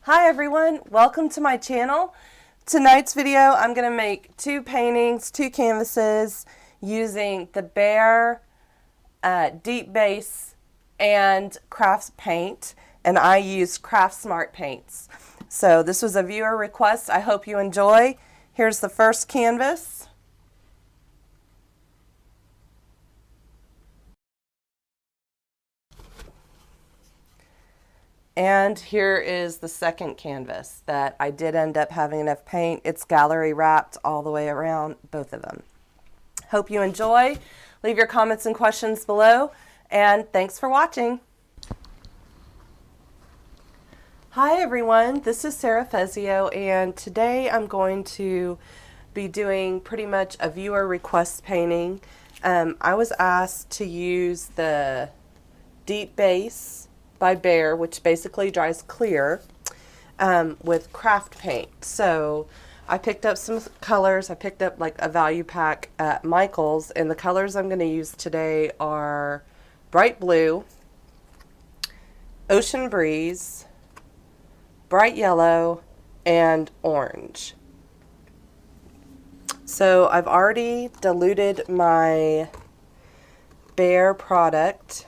Hi everyone, welcome to my channel. Tonight's video I'm going to make two paintings, two canvases using the Behr Deep Base and Crafts paint, and I used Craftsmart paints. So this was a viewer request. I hope you enjoy. Here's the first canvas. And here is the second canvas that I did end up having enough paint. It's gallery wrapped all the way around both of them. Hope you enjoy. Leave your comments and questions below, and thanks for watching. Hi everyone, this is Sarah Fezio, and today I'm going to be doing pretty much a viewer request painting. I was asked to use the Deep Base by Behr, which basically dries clear, with craft paint. So I picked up some colors. I picked up like a value pack at Michael's, and the colors I'm going to use today are bright blue, ocean breeze, bright yellow, and orange. So I've already diluted my Behr product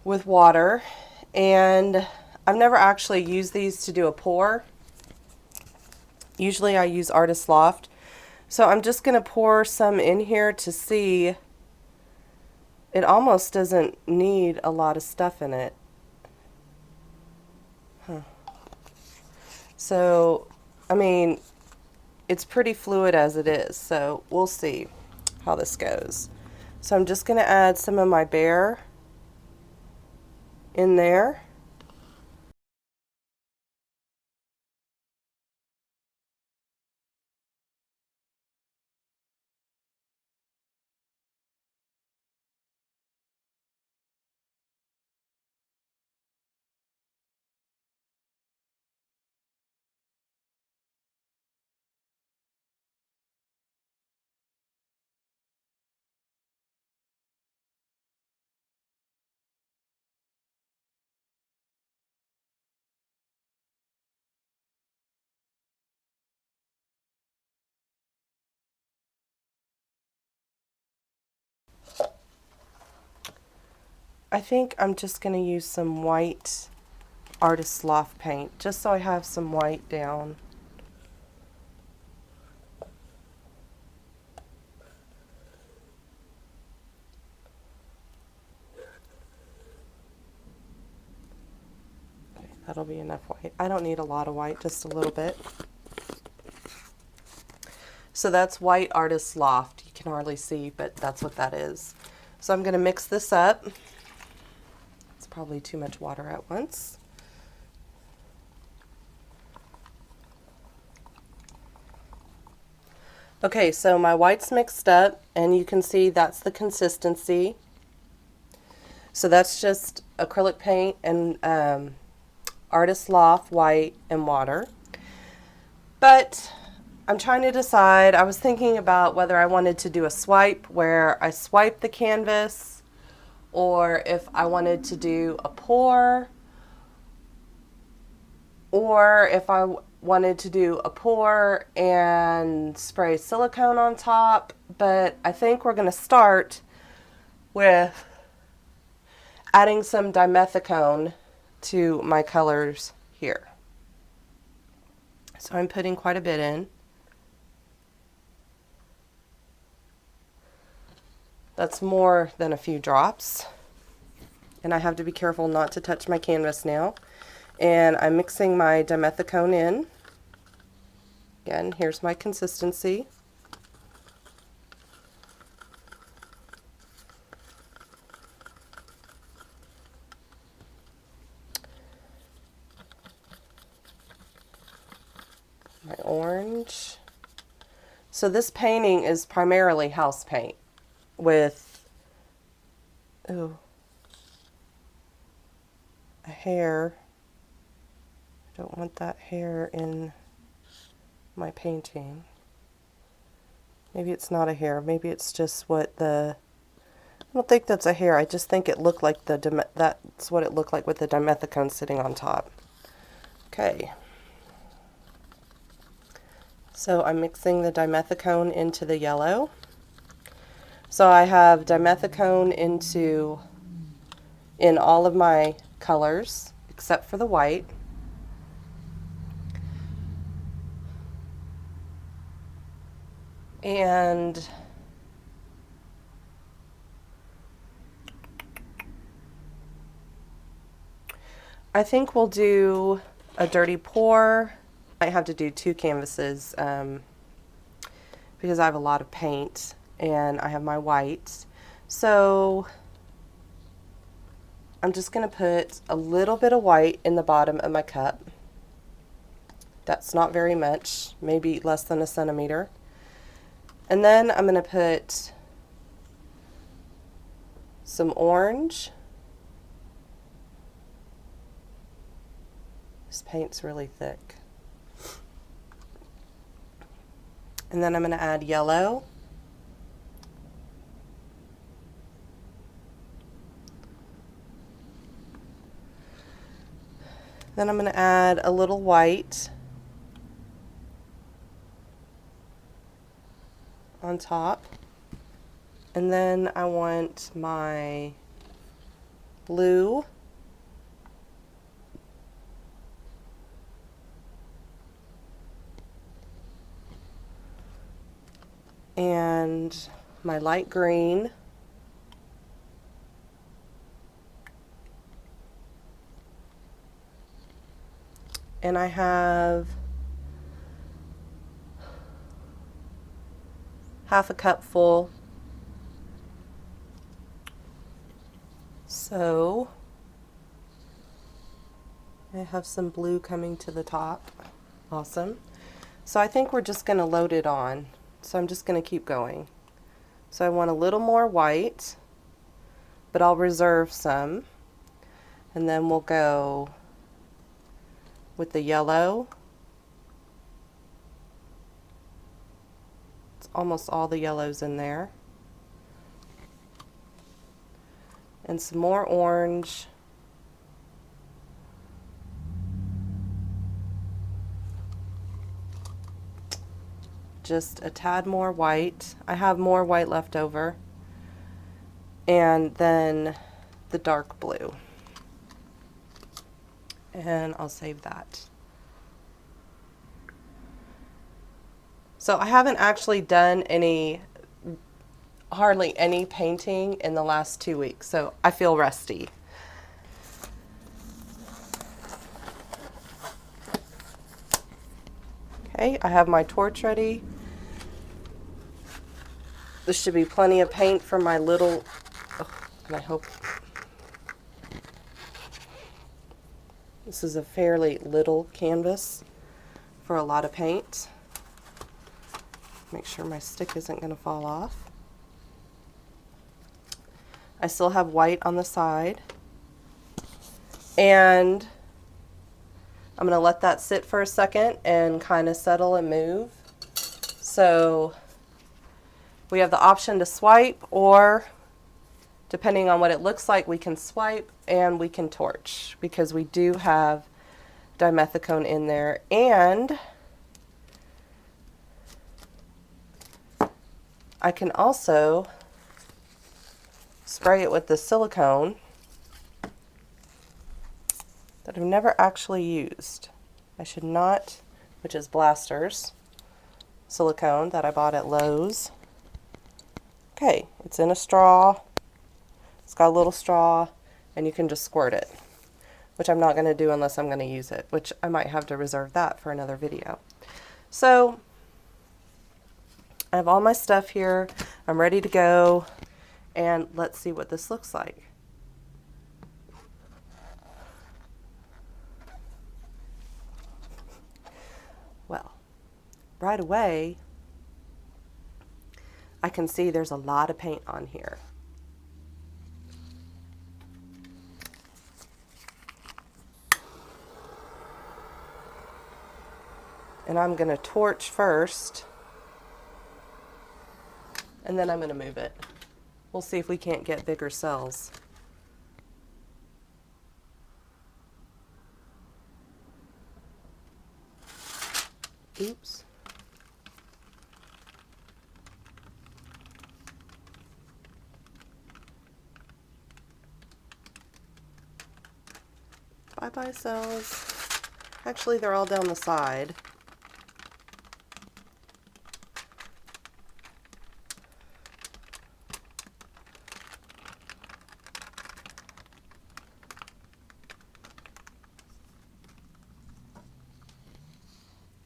with water, and I've never actually used these to do a pour. Usually I use Artist Loft. So I'm just going to pour some in here to see. It almost doesn't need a lot of stuff in it. So, I mean, it's pretty fluid as it is, so we'll see how this goes. So I'm just going to add some of my Behr in there. I think I'm just going to use some white Artist Loft paint, just so I have some white down. Okay, that'll be enough white. I don't need a lot of white, just a little bit. So that's white Artist Loft. You can hardly see, but that's what that is. So I'm going to mix this up. It's probably too much water at once. Okay, so my white's mixed up, and you can see that's the consistency. So that's just acrylic paint and Artist Loft white and water. But I'm trying to decide. I was thinking about whether I wanted to do a swipe where I swipe the canvas, or if I wanted to do a pour, or if I wanted to do a pour and spray silicone on top. But I think we're going to start with adding some Dimethicone to my colors here. So I'm putting quite a bit in. That's more than a few drops. And I have to be careful not to touch my canvas now. And I'm mixing my Dimethicone in. Again, here's my consistency. My orange. So this painting is primarily house paint with a hair. I don't want that hair in my painting. Maybe it's not a hair. Maybe it's just what the... I don't think that's a hair. I just think it looked like that's what it looked like with the Dimethicone sitting on top. Okay. So I'm mixing the dimethicone into the yellow. So I have dimethicone in all of my colors except for the white. And I think we'll do a dirty pour. I have to do 2 canvases because I have a lot of paint and I have my whites. So I'm just going to put a little bit of white in the bottom of my cup. That's not very much, maybe less than a centimeter. And then I'm going to put some orange. This paint's really thick. And then I'm going to add yellow. Then I'm going to add a little white on top. And then I want my blue. And my light green. And I have half a cup full. So I have some blue coming to the top. Awesome. So I think we're just going to load it on. So I'm just going to keep going. So I want a little more white, but I'll reserve some. And then we'll go with the yellow. It's almost all the yellows in there. And some more orange. Just a tad more white. I have more white left over. And then the dark blue. And I'll save that. So I haven't actually done hardly any painting in the last 2 weeks, so I feel rusty. Okay, I have my torch ready. This should be plenty of paint for my little, and I hope this is a fairly little canvas for a lot of paint. Make sure my stick isn't going to fall off. I still have white on the side. And I'm going to let that sit for a second and kind of settle and move. So we have the option to swipe, or depending on what it looks like, we can swipe and we can torch, because we do have dimethicone in there. And I can also spray it with the silicone that I've never actually used. I should not, which is Blasters silicone that I bought at Lowe's. Okay, it's in a straw. It's got a little straw, and you can just squirt it, which I'm not going to do unless I'm going to use it, which I might have to reserve that for another video. So I have all my stuff here. I'm ready to go, and let's see what this looks like. Well, right away, I can see there's a lot of paint on here. And I'm going to torch first, and then I'm going to move it. We'll see if we can't get bigger cells. Oops. Bye-bye cells. Actually, they're all down the side.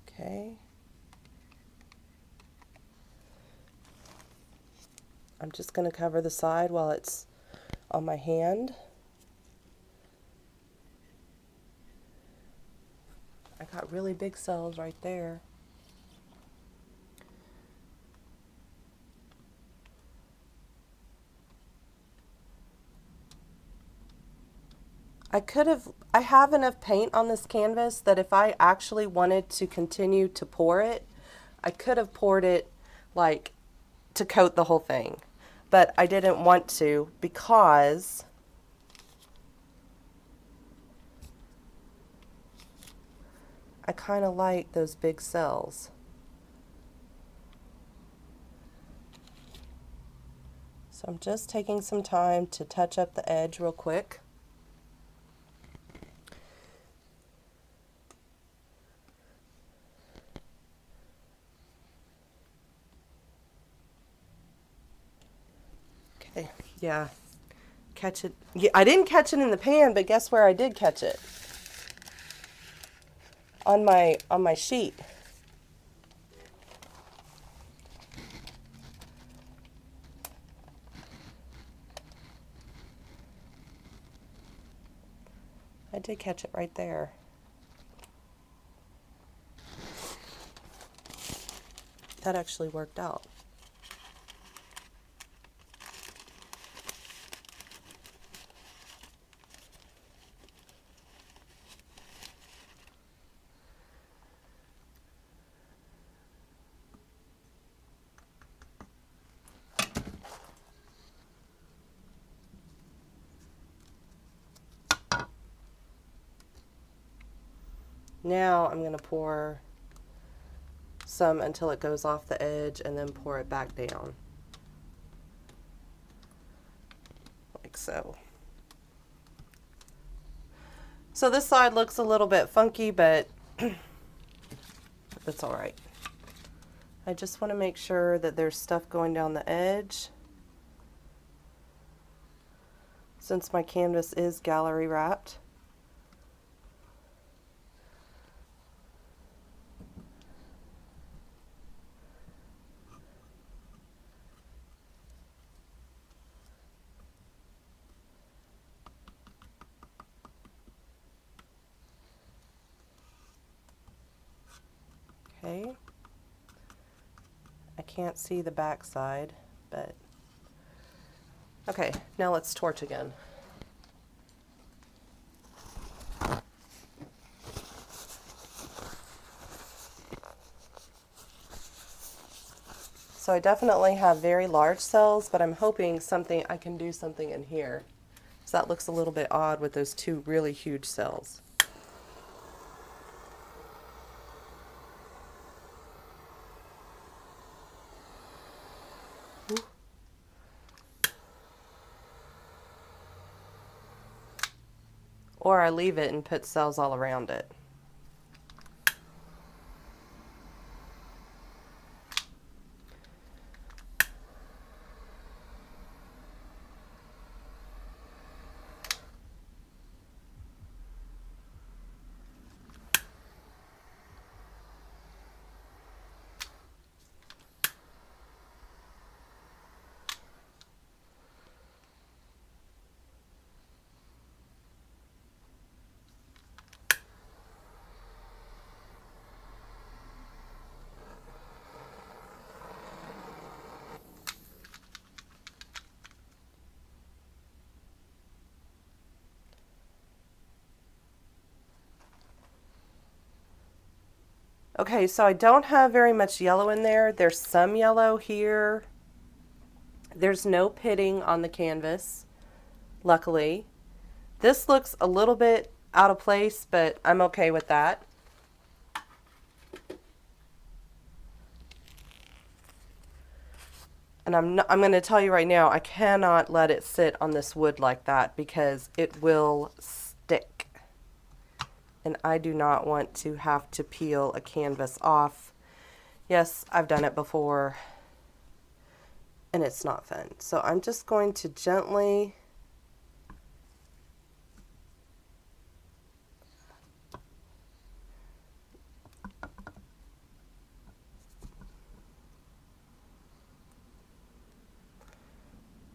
Okay. I'm just going to cover the side while it's on my hand. I got really big cells right there. I have enough paint on this canvas that if I actually wanted to continue to pour it, I could have poured it like to coat the whole thing. But I didn't want to because I kind of like those big cells. So I'm just taking some time to touch up the edge real quick. Okay, yeah, catch it. Yeah, I didn't catch it in the pan, but guess where I did catch it? On my sheet. I did catch it right there. That actually worked out. Now I'm going to pour some until it goes off the edge and then pour it back down. Like so. So this side looks a little bit funky, but that's all right. I just want to make sure that there's stuff going down the edge. Since my canvas is gallery wrapped. Okay. I can't see the back side, but okay, now let's torch again. So I definitely have very large cells, but I'm hoping I can do something in here. So that looks a little bit odd with those two really huge cells. Or I leave it and put cells all around it. Okay, so I don't have very much yellow in there. There's some yellow here. There's no pitting on the canvas, luckily. This looks a little bit out of place, but I'm okay with that. And I'm going to tell you right now, I cannot let it sit on this wood like that because it will stick. And I do not want to have to peel a canvas off. Yes, I've done it before, and it's not fun. So I'm just going to gently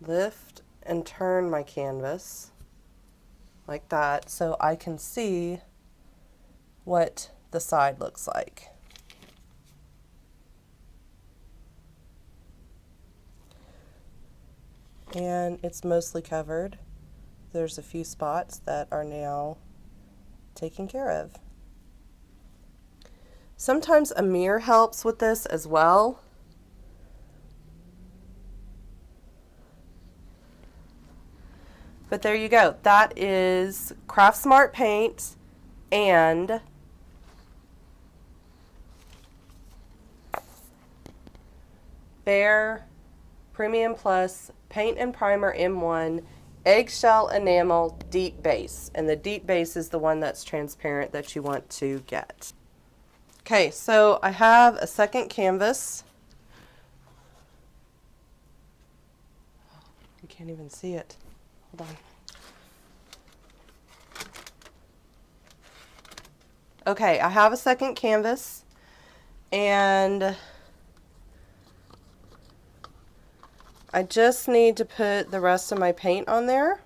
lift and turn my canvas like that so I can see what the side looks like. And it's mostly covered. There's a few spots that are now taken care of. Sometimes a mirror helps with this as well. But there you go. That is Craftsmart paint and Behr Premium Plus Paint and Primer M1 Eggshell Enamel Deep Base. And the deep base is the one that's transparent that you want to get. Okay, so I have a second canvas. You can't even see it. Hold on. Okay, I have a second canvas, and I just need to put the rest of my paint on there.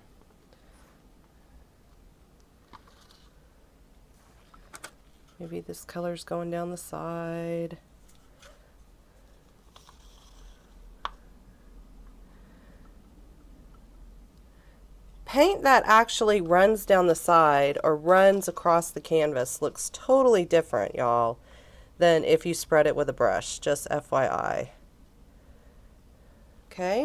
Maybe this color's going down the side. Paint that actually runs down the side or runs across the canvas looks totally different, y'all, than if you spread it with a brush, just FYI. Okay.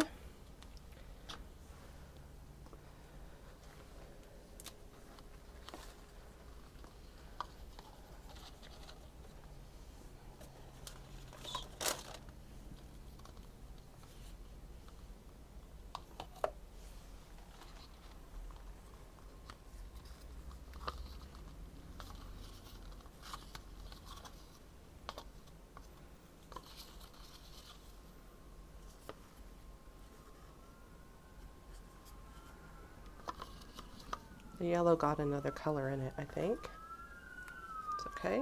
The yellow got another color in it, I think. It's okay.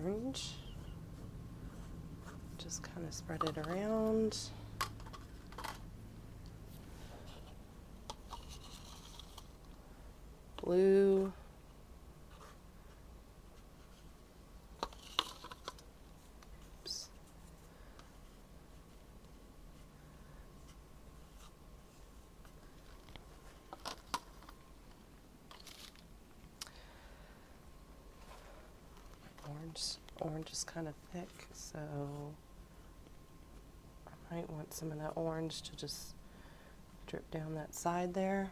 Orange. Just kind of spread it around. Blue. Oops. Orange is kind of thick, so I might want some of that orange to just drip down that side there.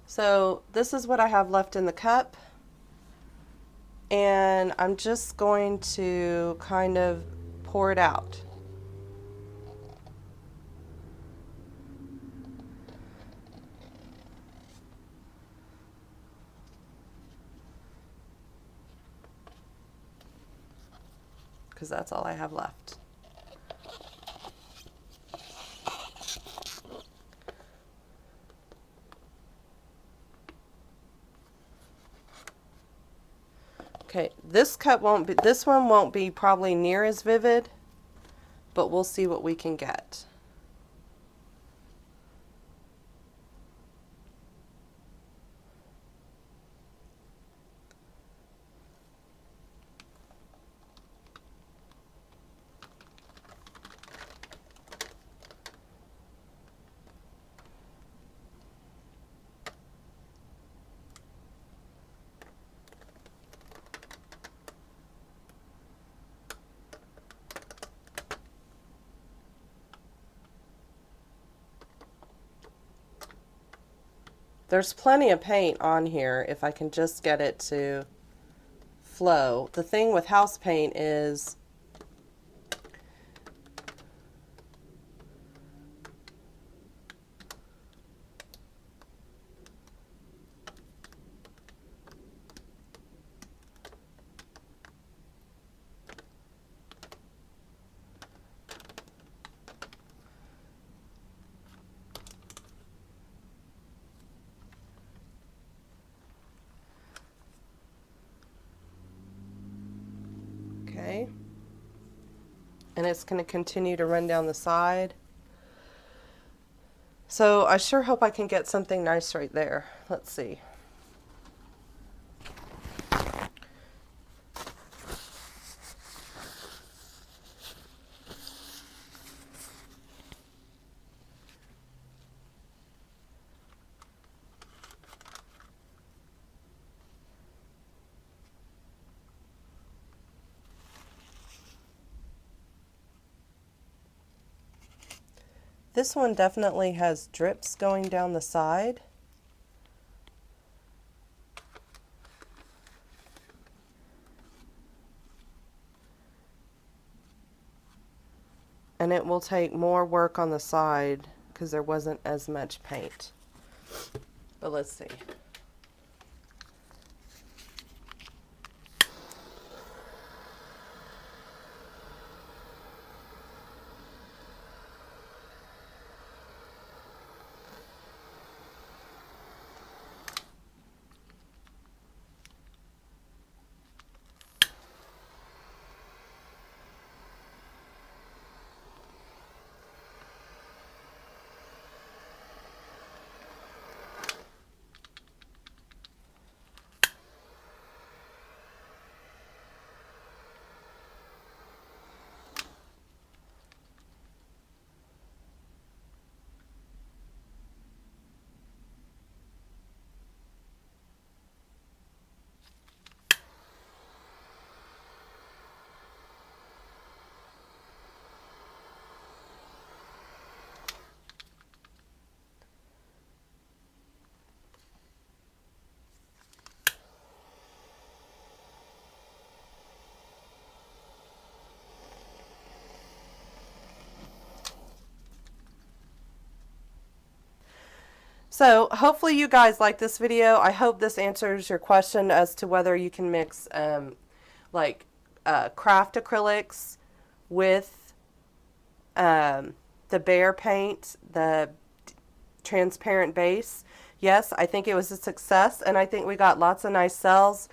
So this is what I have left in the cup, and I'm just going to kind of pour it out. Because that's all I have left. Okay, this one won't be probably near as vivid but we'll see what we can get. There's plenty of paint on here if I can just get it to flow. The thing with house paint is okay, and it's going to continue to run down the side. So I sure hope I can get something nice right there. Let's see. This one definitely has drips going down the side. And it will take more work on the side because there wasn't as much paint. But let's see. So hopefully you guys like this video. I hope this answers your question as to whether you can mix craft acrylics with the Behr paint, the transparent base. Yes, I think it was a success, and I think we got lots of nice cells.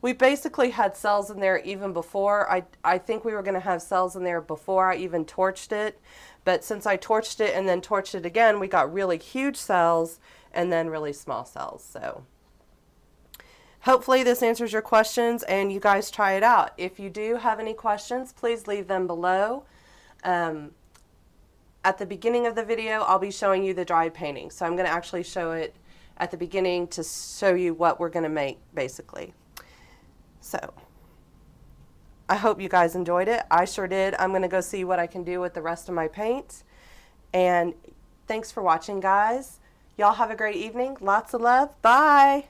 We basically had cells in there even before. I think we were going to have cells in there before I even torched it. But since I torched it and then torched it again, we got really huge cells and then really small cells. So hopefully this answers your questions and you guys try it out. If you do have any questions, please leave them below. At the beginning of the video, I'll be showing you the dry painting. So I'm going to actually show it at the beginning to show you what we're going to make, basically. So I hope you guys enjoyed it. I sure did. I'm going to go see what I can do with the rest of my paint. And thanks for watching, guys. Y'all have a great evening. Lots of love. Bye.